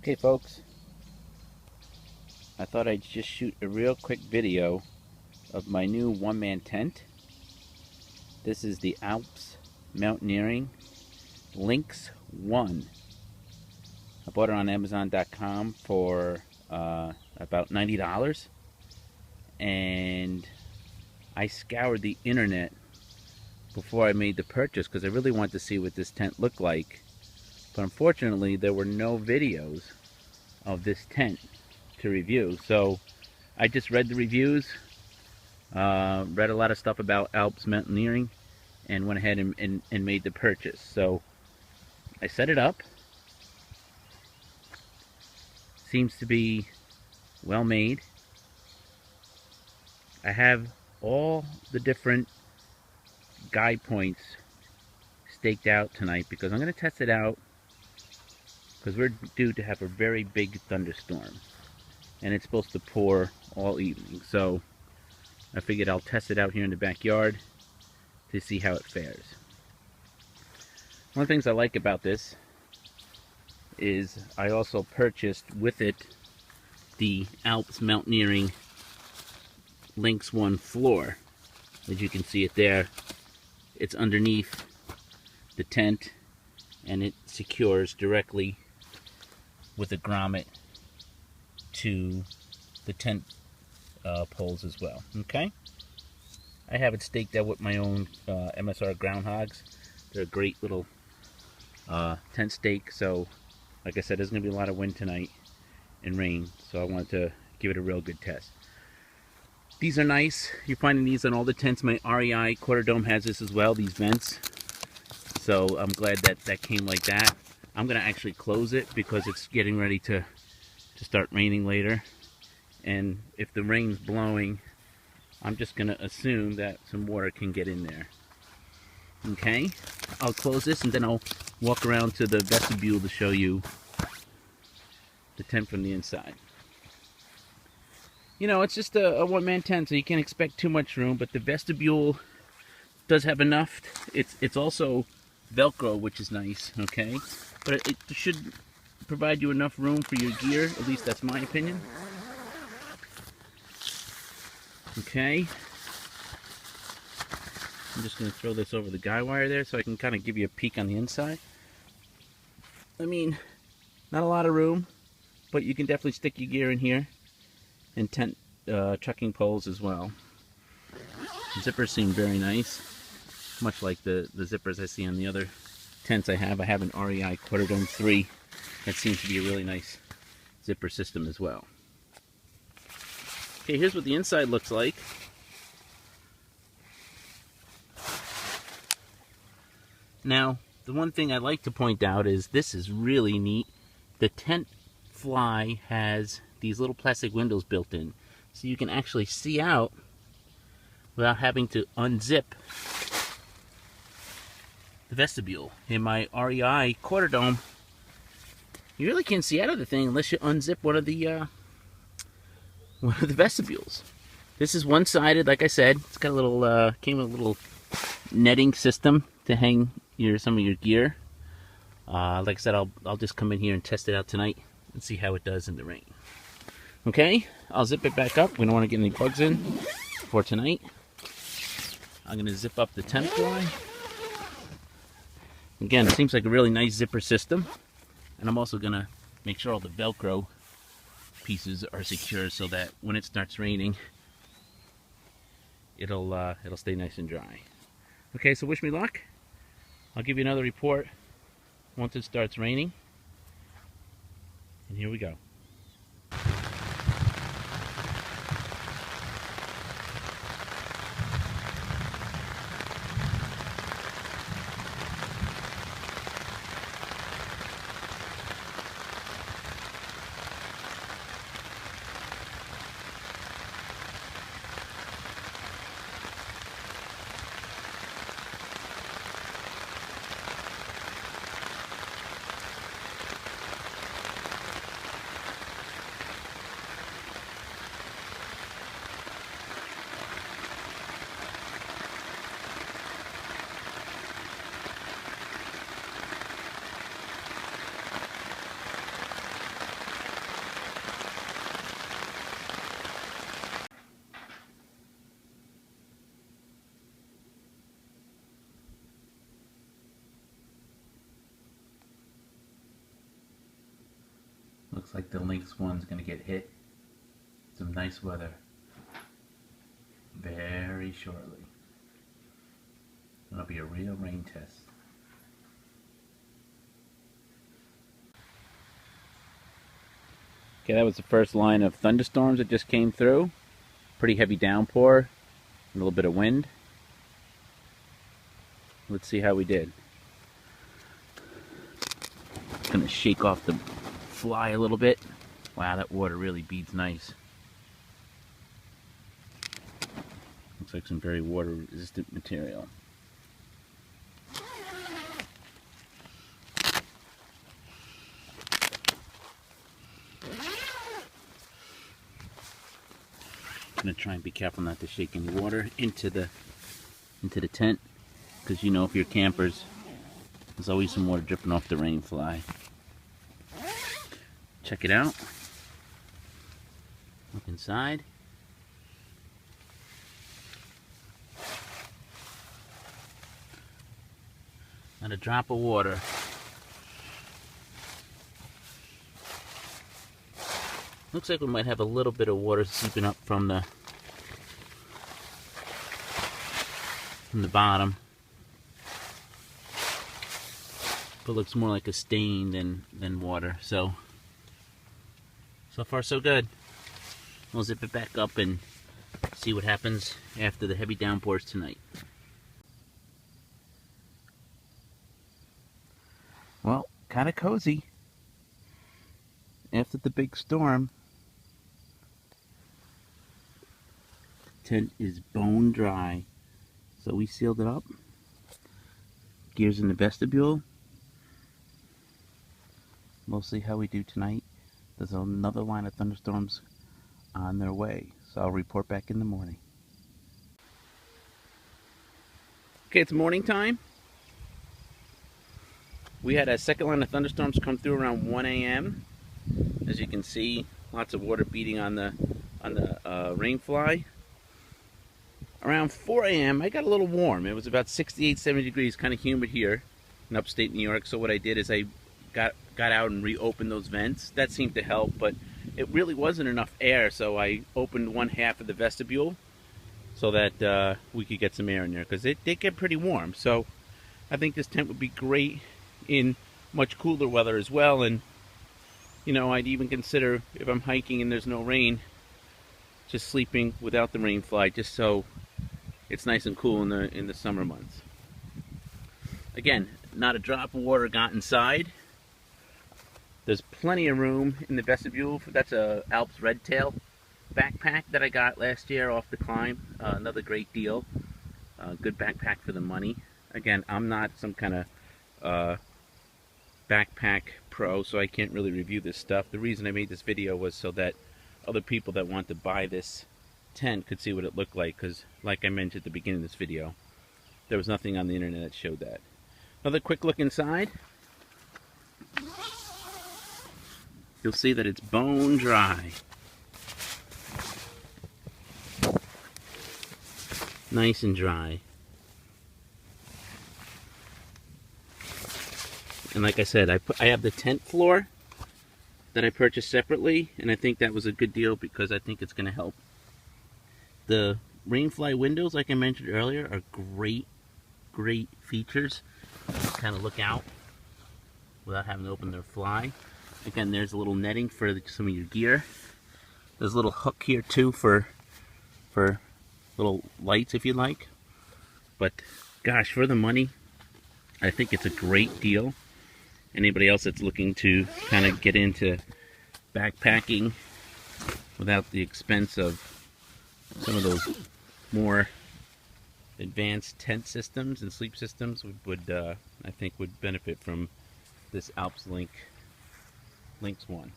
Okay folks, I thought I'd just shoot a real quick video of my new one-man tent. This is the Alps Mountaineering Lynx-1. I bought it on Amazon.com for about $90, and I scoured the internet before I made the purchase because I really wanted to see what this tent looked like. But unfortunately, there were no videos of this tent to review. So I just read the reviews, read a lot of stuff about Alps Mountaineering, and went ahead and made the purchase. So I set it up. Seems to be well made. I have all the different guide points staked out tonight because I'm going to test it out because we're due to have a very big thunderstorm and it's supposed to pour all evening. So I figured I'll test it out here in the backyard to see how it fares. One of the things I like about this is I also purchased with it the Alps Mountaineering Lynx-1 floor. As you can see it there, it's underneath the tent and it secures directly with a grommet to the tent poles as well. Okay, I have it staked out with my own MSR groundhogs. They're a great little tent stake. So like I said, there's going to be a lot of wind tonight and rain, so I wanted to give it a real good test. These are nice. You're finding these on all the tents. My REI quarter dome has this as well, these vents. So I'm glad that that came like that. I'm going to actually close it because it's getting ready to start raining later. And if the rain's blowing, I'm just going to assume that some water can get in there. Okay, I'll close this and then I'll walk around to the vestibule to show you the tent from the inside. You know, it's just a one-man tent, so you can't expect too much room, but the vestibule does have enough. It's also Velcro, which is nice, okay? But it should provide you enough room for your gear, at least that's my opinion. Okay. I'm just going to throw this over the guy wire there so I can kind of give you a peek on the inside. I mean, not a lot of room, but you can definitely stick your gear in here. And tent trucking poles as well. The zippers seem very nice, much like the zippers I see on the other tents I have. I have an REI quarter dome 3 that seems to be a really nice zipper system as well. Okay, here's what the inside looks like. Now, the one thing I'd like to point out is this is really neat. The tent fly has these little plastic windows built in, so you can actually see out without having to unzip the vestibule. In my REI quarter dome, you really can't see out of the thing unless you unzip one of the vestibules. This is one-sided, like I said. It's got a little came with a little netting system to hang some of your gear. Like I said, I'll just come in here and test it out tonight and see how it does in the rain. Okay, I'll zip it back up. We don't want to get any bugs in for tonight. I'm going to zip up the tent fly. Again, it seems like a really nice zipper system. And I'm also going to make sure all the Velcro pieces are secure so that when it starts raining, it'll stay nice and dry. Okay, so wish me luck. I'll give you another report once it starts raining. And here we go. Looks like the Lynx-1's going to get hit. Some nice weather very shortly. It'll be a real rain test. Okay, that was the first line of thunderstorms that just came through. Pretty heavy downpour, a little bit of wind. Let's see how we did. Gonna shake off the fly a little bit. Wow, that water really beads nice. Looks like some very water resistant material. I'm gonna try and be careful not to shake any water into the tent, because you know, if you're campers, there's always some water dripping off the rain fly. Check it out. Look inside. Not a drop of water. Looks like we might have a little bit of water seeping up from the bottom. But it looks more like a stain than water. So far so good. We'll zip it back up and see what happens after the heavy downpours tonight. Well, kind of cozy. After the big storm, the tent is bone dry. So we sealed it up. Gears in the vestibule. We'll see how we do tonight. There's another line of thunderstorms on their way, so I'll report back in the morning. Okay, it's morning time. We had a second line of thunderstorms come through around 1 a.m. As you can see, lots of water beating on the rainfly. Around 4 a.m. I got a little warm. It was about 68, 70 degrees, kind of humid here in upstate New York. So what I did is I got out and reopened those vents. That seemed to help, but it really wasn't enough air, so I opened one half of the vestibule so that we could get some air in there, because it did get pretty warm. So I think this tent would be great in much cooler weather as well. And you know, I'd even consider, if I'm hiking and there's no rain, just sleeping without the rain fly, just so it's nice and cool in the summer months. Again, not a drop of water got inside. There's plenty of room in the vestibule. That's a Alps Red Tail backpack that I got last year off the climb. Another great deal. Good backpack for the money. Again, I'm not some kind of backpack pro, so I can't really review this stuff. The reason I made this video was so that other people that want to buy this tent could see what it looked like, because like I mentioned at the beginning of this video, there was nothing on the internet that showed that. Another quick look inside. You'll see that it's bone dry. Nice and dry. And like I said, I have the tent floor that I purchased separately, and I think that was a good deal because I think it's going to help. The rainfly windows, like I mentioned earlier, are great features. Kind of look out without having to open their fly. Again, there's a little netting for some of your gear. There's a little hook here too for little lights if you like. But gosh, for the money, I think it's a great deal. Anybody else that's looking to kind of get into backpacking without the expense of some of those more advanced tent systems and sleep systems I think would benefit from this Alps Lynx-1.